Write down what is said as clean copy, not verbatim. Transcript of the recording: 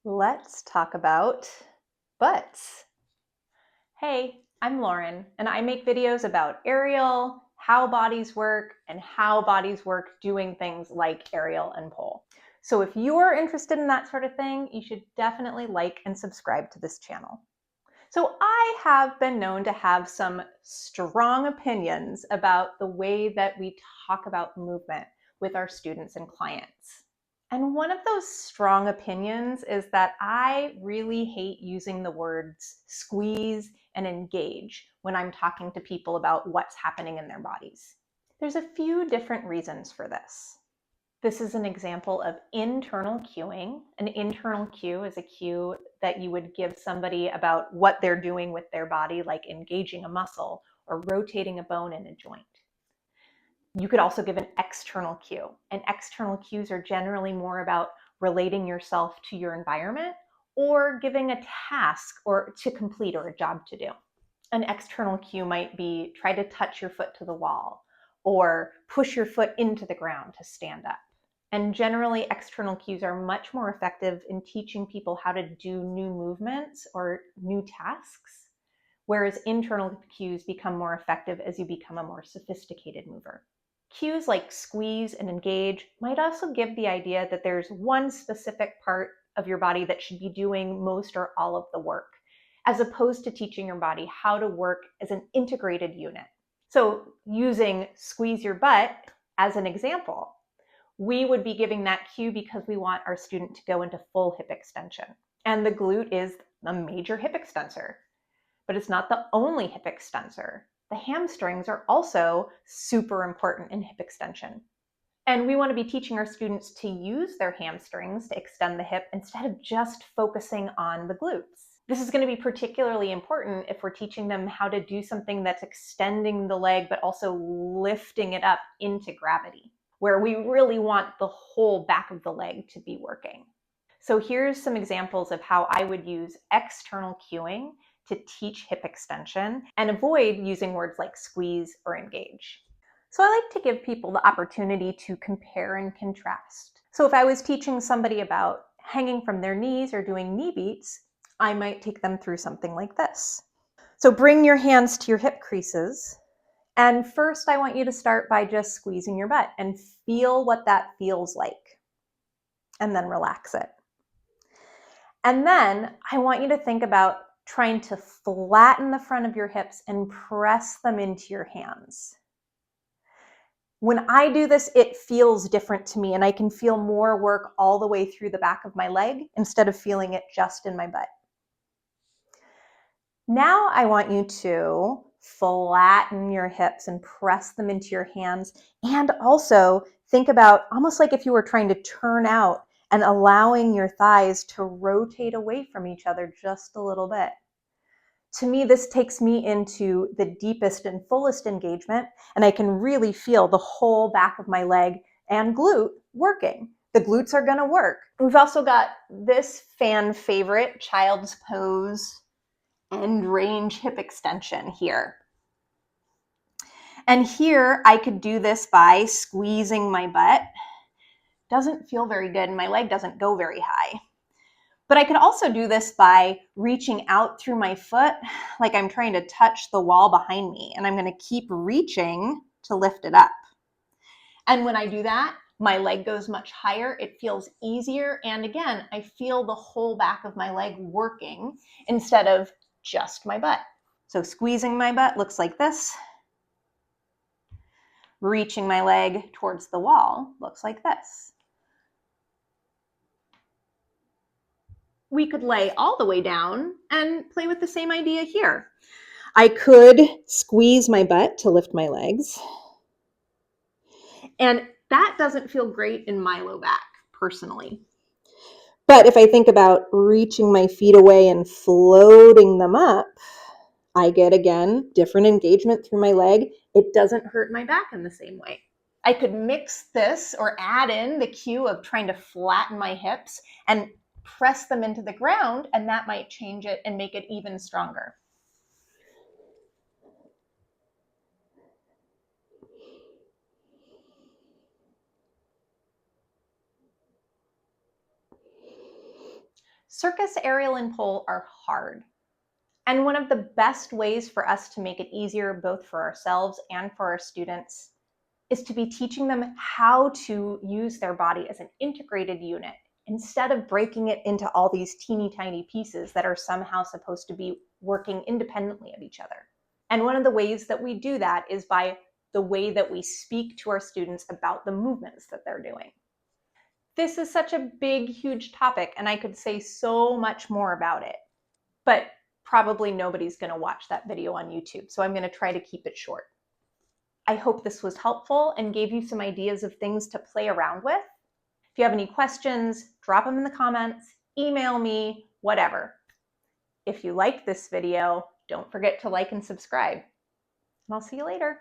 Let's talk about butts. Hey, I'm Lauren, and I make videos about aerial, how bodies work, and how bodies work doing things like aerial and pole. So if you're interested in that sort of thing, you should definitely like and subscribe to this channel. So I have been known to have some strong opinions about the way that we talk about movement with our students and clients. And one of those strong opinions is that I really hate using the words squeeze and engage when I'm talking to people about what's happening in their bodies. There's a few different reasons for this. This is an example of internal cueing. An internal cue is a cue that you would give somebody about what they're doing with their body, like engaging a muscle or rotating a bone in a joint. You could also give an external cue, and external cues are generally more about relating yourself to your environment or giving a task or to complete or a job to do. An external cue might be try to touch your foot to the wall or push your foot into the ground to stand up. And generally, external cues are much more effective in teaching people how to do new movements or new tasks, whereas internal cues become more effective as you become a more sophisticated mover. Cues like squeeze and engage might also give the idea that there's one specific part of your body that should be doing most or all of the work, as opposed to teaching your body how to work as an integrated unit. So using squeeze your butt as an example, we would be giving that cue because we want our student to go into full hip extension. And the glute is a major hip extensor, but it's not the only hip extensor. The hamstrings are also super important in hip extension. And we want to be teaching our students to use their hamstrings to extend the hip instead of just focusing on the glutes. This is going to be particularly important if we're teaching them how to do something that's extending the leg, but also lifting it up into gravity, where we really want the whole back of the leg to be working. So here's some examples of how I would use external cueing to teach hip extension and avoid using words like squeeze or engage. So I like to give people the opportunity to compare and contrast. So if I was teaching somebody about hanging from their knees or doing knee beats, I might take them through something like this. So bring your hands to your hip creases. And first, I want you to start by just squeezing your butt and feel what that feels like. And then relax it. And then I want you to think about trying to flatten the front of your hips and press them into your hands. When I do this, it feels different to me, and I can feel more work all the way through the back of my leg instead of feeling it just in my butt. Now I want you to flatten your hips and press them into your hands, and also think about almost like if you were trying to turn out and allowing your thighs to rotate away from each other just a little bit. To me, this takes me into the deepest and fullest engagement, and I can really feel the whole back of my leg and glute working. The glutes are going to work. We've also got this fan favorite, child's pose end range hip extension here. And here I could do this by squeezing my butt. Doesn't feel very good, and my leg doesn't go very high. But I could also do this by reaching out through my foot like I'm trying to touch the wall behind me, and I'm going to keep reaching to lift it up. And when I do that, my leg goes much higher. It feels easier. And again, I feel the whole back of my leg working instead of just my butt. So squeezing my butt looks like this. Reaching my leg towards the wall looks like this. We could lay all the way down and play with the same idea here. I could squeeze my butt to lift my legs. And that doesn't feel great in my low back, personally. But if I think about reaching my feet away and floating them up, I get, again, different engagement through my leg. It doesn't hurt my back in the same way. I could mix this or add in the cue of trying to flatten my hips and press them into the ground, and that might change it and make it even stronger. Circus, aerial, and pole are hard. And one of the best ways for us to make it easier, both for ourselves and for our students, is to be teaching them how to use their body as an integrated unit instead of breaking it into all these teeny tiny pieces that are somehow supposed to be working independently of each other. And one of the ways that we do that is by the way that we speak to our students about the movements that they're doing. This is such a big, huge topic, and I could say so much more about it, but probably nobody's going to watch that video on YouTube, so I'm going to try to keep it short. I hope this was helpful and gave you some ideas of things to play around with. If you have any questions, drop them in the comments, email me, whatever. If you like this video, don't forget to like and subscribe. And I'll see you later.